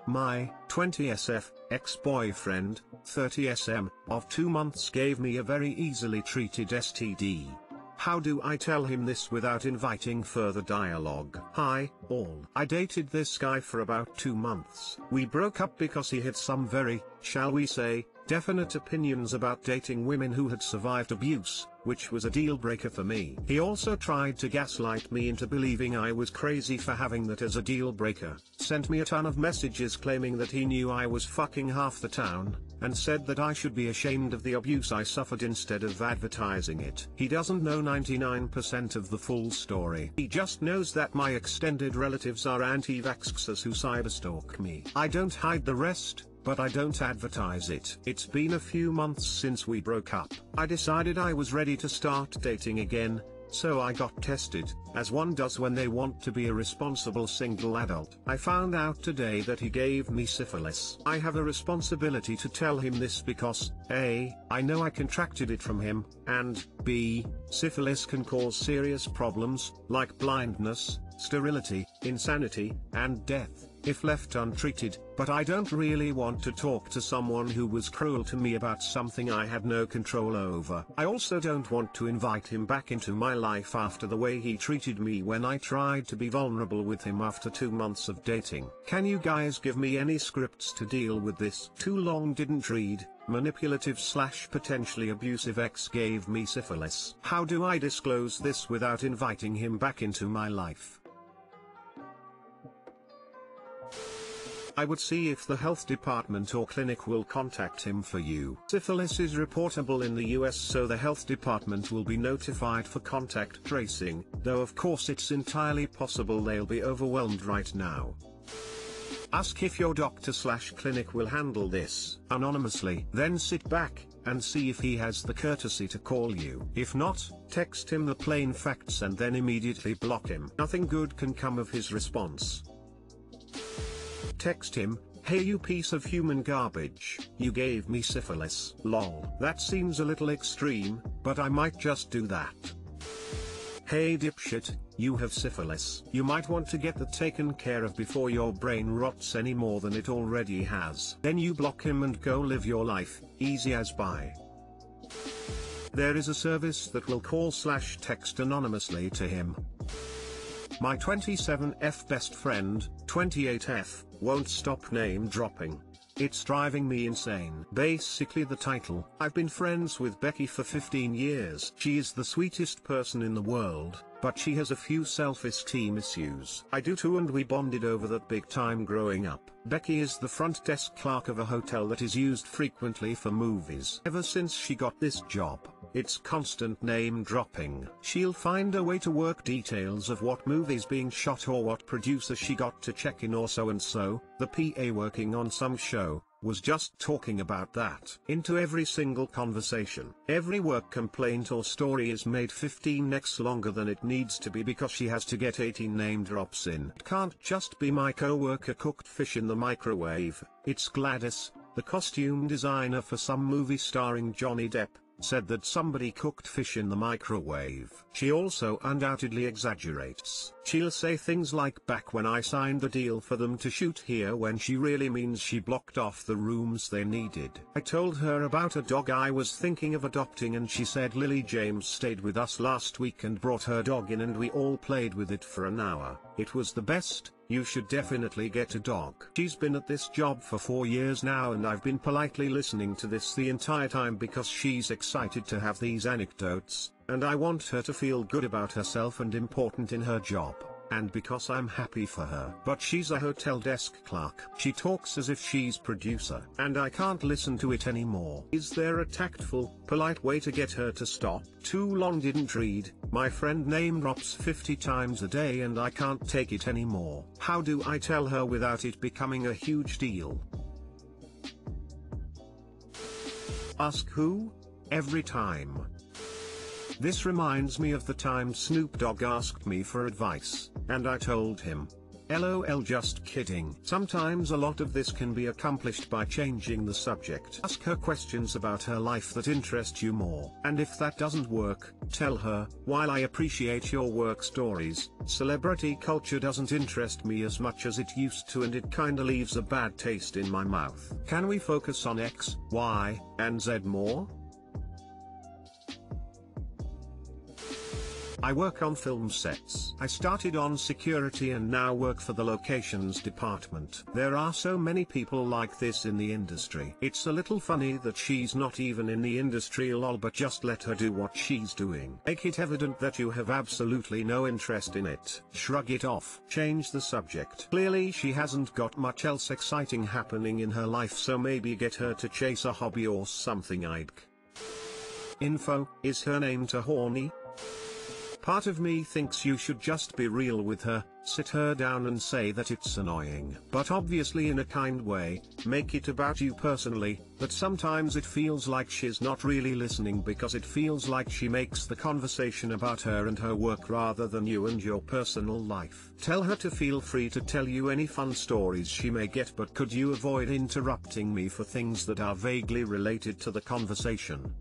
My 20SF ex-boyfriend, 30SM, of 2 months gave me a very easily treated STD. How do I tell him this without inviting further dialogue? Hi, all. I dated this guy for about 2 months. We broke up because he had some very, shall we say, definite opinions about dating women who had survived abuse, which was a deal breaker for me. He also tried to gaslight me into believing I was crazy for having that as a deal breaker, sent me a ton of messages claiming that he knew I was fucking half the town, and said that I should be ashamed of the abuse I suffered instead of advertising it. He doesn't know 99% of the full story. He just knows that my extended relatives are anti-vaxxers who cyberstalk me. I don't hide the rest, but I don't advertise it. It's been a few months since we broke up. I decided I was ready to start dating again, so I got tested, as one does when they want to be a responsible single adult. I found out today that he gave me syphilis. I have a responsibility to tell him this because, A, I know I contracted it from him, and, B, syphilis can cause serious problems, like blindness, sterility, insanity, and death, if left untreated, but I don't really want to talk to someone who was cruel to me about something I had no control over. I also don't want to invite him back into my life after the way he treated me when I tried to be vulnerable with him after 2 months of dating. Can you guys give me any scripts to deal with this? Too long didn't read. Manipulative / potentially abusive ex gave me syphilis. How do I disclose this without inviting him back into my life? I would see if the health department or clinic will contact him for you. Syphilis is reportable in the US, so the health department will be notified for contact tracing, though of course it's entirely possible they'll be overwhelmed right now. Ask if your doctor / clinic will handle this anonymously. Then sit back and see if he has the courtesy to call you. If not, text him the plain facts and then immediately block him. Nothing good can come of his response. Text him, "Hey you piece of human garbage, you gave me syphilis, lol." That seems a little extreme, but I might just do that. "Hey dipshit, you have syphilis. You might want to get that taken care of before your brain rots any more than it already has." Then you block him and go live your life, easy as pie. There is a service that will call / text anonymously to him. My 27F best friend, 28F, won't stop name dropping. It's driving me insane. Basically the title. I've been friends with Becky for 15 years. She is the sweetest person in the world, but she has a few self-esteem issues. I do too, and we bonded over that big time growing up. Becky is the front desk clerk of a hotel that is used frequently for movies. Ever since she got this job, it's constant name dropping. She'll find a way to work details of what movie's being shot or what producer she got to check in or so and so. The PA working on some show was just talking about that into every single conversation. Every work complaint or story is made 15x longer than it needs to be because she has to get 18 name drops in. It can't just be my coworker cooked fish in the microwave. It's Gladys, the costume designer for some movie starring Johnny Depp, said that somebody cooked fish in the microwave. She also undoubtedly exaggerates. She'll say things like "back when I signed the deal for them to shoot here," when she really means she blocked off the rooms they needed. I told her about a dog I was thinking of adopting and she said Lily James stayed with us last week and brought her dog in and we all played with it for an hour. It was the best. You should definitely get a dog. She's been at this job for 4 years now and I've been politely listening to this the entire time because she's excited to have these anecdotes, and I want her to feel good about herself and important in her job, and because I'm happy for her. But she's a hotel desk clerk. She talks as if she's producer, and I can't listen to it anymore. Is there a tactful, polite way to get her to stop? Too long didn't read. My friend name drops 50 times a day and I can't take it anymore. How do I tell her without it becoming a huge deal? Ask who? Every time. This reminds me of the time Snoop Dogg asked me for advice, and I told him, LOL, just kidding. Sometimes a lot of this can be accomplished by changing the subject. Ask her questions about her life that interest you more. And if that doesn't work, tell her, while I appreciate your work stories, celebrity culture doesn't interest me as much as it used to, and it kinda leaves a bad taste in my mouth. Can we focus on X, Y, and Z more? I work on film sets. I started on security and now work for the locations department. There are so many people like this in the industry. It's a little funny that she's not even in the industry, lol, but just let her do what she's doing. Make it evident that you have absolutely no interest in it. Shrug it off. Change the subject. Clearly she hasn't got much else exciting happening in her life, so maybe get her to chase a hobby or something. Info, is her name too horny? Part of me thinks you should just be real with her, sit her down and say that it's annoying, but obviously in a kind way. Make it about you personally, that sometimes it feels like she's not really listening because it feels like she makes the conversation about her and her work rather than you and your personal life. Tell her to feel free to tell you any fun stories she may get, but could you avoid interrupting me for things that are vaguely related to the conversation?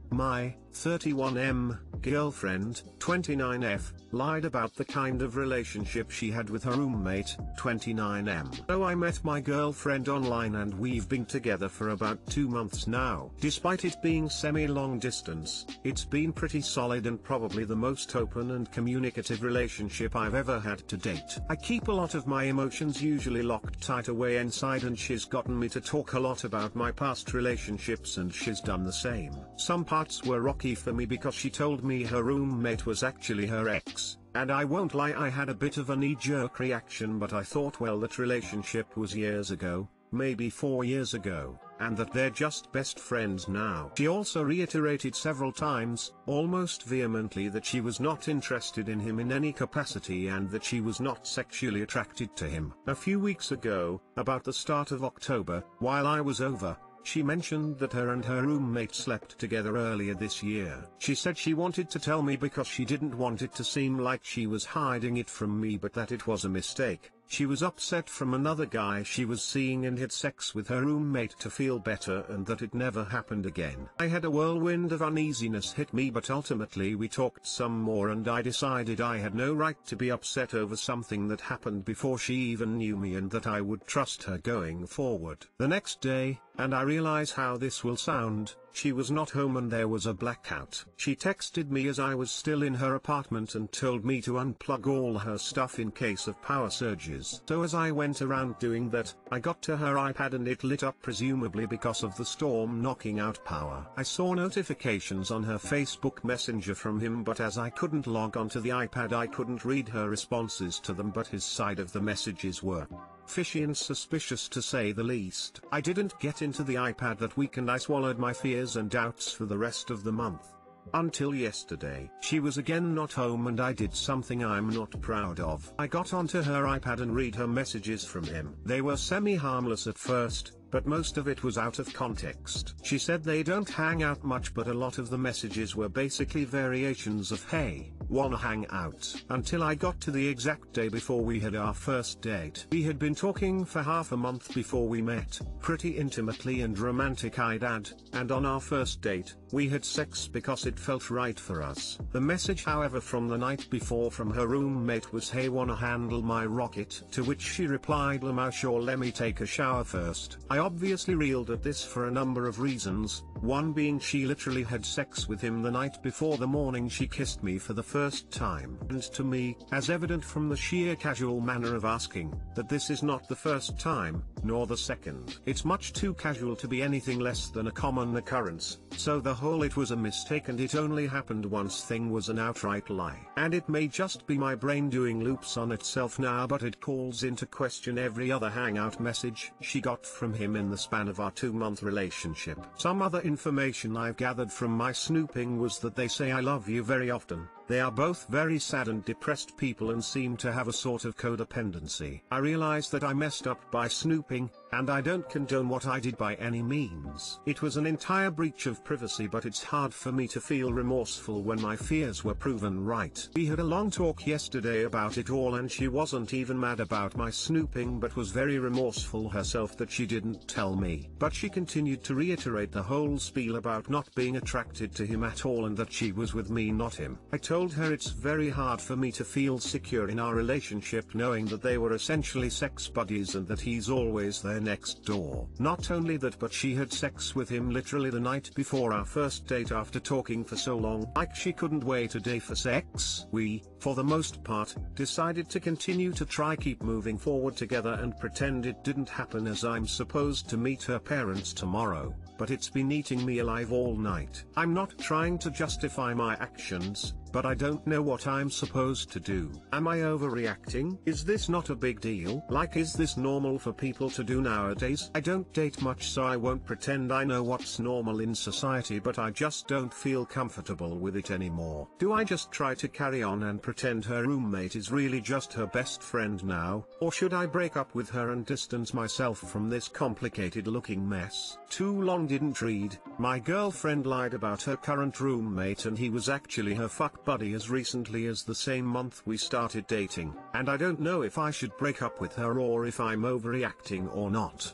My 31M girlfriend, 29F, lied about the kind of relationship she had with her roommate, 29M. So I met my girlfriend online and we've been together for about 2 months now. Despite it being semi-long distance, it's been pretty solid and probably the most open and communicative relationship I've ever had to date. I keep a lot of my emotions usually locked tight away inside, and she's gotten me to talk a lot about my past relationships, and she's done the same. Some parts were rocky for me because she told me her roommate was actually her ex, and I won't lie, I had a bit of a knee-jerk reaction, but I thought, well, that relationship was years ago, maybe 4 years ago, and that they're just best friends now. She also reiterated several times, almost vehemently, that she was not interested in him in any capacity and that she was not sexually attracted to him. A few weeks ago, about the start of October, while I was over, she mentioned that her and her roommate slept together earlier this year. She said she wanted to tell me because she didn't want it to seem like she was hiding it from me, but that it was a mistake. She was upset from another guy she was seeing and had sex with her roommate to feel better, and that it never happened again. I had a whirlwind of uneasiness hit me, but ultimately we talked some more and I decided I had no right to be upset over something that happened before she even knew me, and that I would trust her going forward. The next day, and I realize how this will sound, she was not home and there was a blackout. She texted me as I was still in her apartment and told me to unplug all her stuff in case of power surges. So as I went around doing that, I got to her iPad and it lit up, presumably because of the storm knocking out power. I saw notifications on her Facebook Messenger from him, but as I couldn't log onto the iPad I couldn't read her responses to them, but his side of the messages were fishy and suspicious to say the least. I didn't get into the iPad that week and I swallowed my fears and doubts for the rest of the month. Until yesterday. She was again not home and I did something I'm not proud of. I got onto her iPad and read her messages from him. They were semi-harmless at first, but most of it was out of context. She said they don't hang out much, but a lot of the messages were basically variations of "Hey, wanna hang out?" Until I got to the exact day before we had our first date. We had been talking for half a month before we met, pretty intimately and romantic I'd add, and on our first date, we had sex because it felt right for us. The message, however, from the night before from her roommate was, "Hey, wanna handle my rocket?" To which she replied, "Lama, sure, let me take a shower first." I obviously reeled at this for a number of reasons, one being she literally had sex with him the night before the morning she kissed me for the first time. And to me, as evident from the sheer casual manner of asking, that this is not the first time, nor the second. It's much too casual to be anything less than a common occurrence, so the whole "it was a mistake and it only happened once" thing was an outright lie. And it may just be my brain doing loops on itself now, but it calls into question every other hangout message she got from him in the span of our 2-month relationship. Some other information I've gathered from my snooping was that they say "I love you" very often. They are both very sad and depressed people and seem to have a sort of codependency. I realize that I messed up by snooping, and I don't condone what I did by any means. It was an entire breach of privacy, but it's hard for me to feel remorseful when my fears were proven right. We had a long talk yesterday about it all, and she wasn't even mad about my snooping but was very remorseful herself that she didn't tell me. But she continued to reiterate the whole spiel about not being attracted to him at all and that she was with me, not him. I told her it's very hard for me to feel secure in our relationship knowing that they were essentially sex buddies and that he's always there next door. Not only that, but she had sex with him literally the night before our first date after talking for so long. Like she couldn't wait a day for sex. We, for the most part, decided to continue to try keep moving forward together and pretend it didn't happen, as I'm supposed to meet her parents tomorrow, but it's been eating me alive all night. I'm not trying to justify my actions, but I don't know what I'm supposed to do. Am I overreacting? Is this not a big deal? Like, is this normal for people to do nowadays? I don't date much, so I won't pretend I know what's normal in society, but I just don't feel comfortable with it anymore. Do I just try to carry on and pretend her roommate is really just her best friend now? Or should I break up with her and distance myself from this complicated looking mess? Too long didn't read. My girlfriend lied about her current roommate, and he was actually her fuck buddy as recently as the same month we started dating, and I don't know if I should break up with her or if I'm overreacting or not.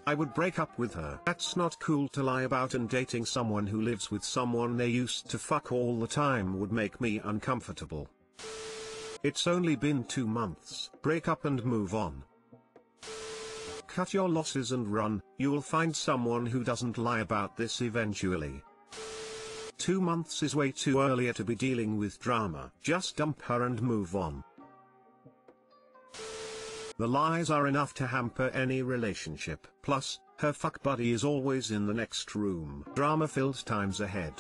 I would break up with her. That's not cool to lie about, and dating someone who lives with someone they used to fuck all the time would make me uncomfortable. It's only been 2 months. Break up and move on. Cut your losses and run. You'll find someone who doesn't lie about this eventually. 2 months is way too early to be dealing with drama. Just dump her and move on. The lies are enough to hamper any relationship. Plus, her fuck buddy is always in the next room. Drama-filled times ahead.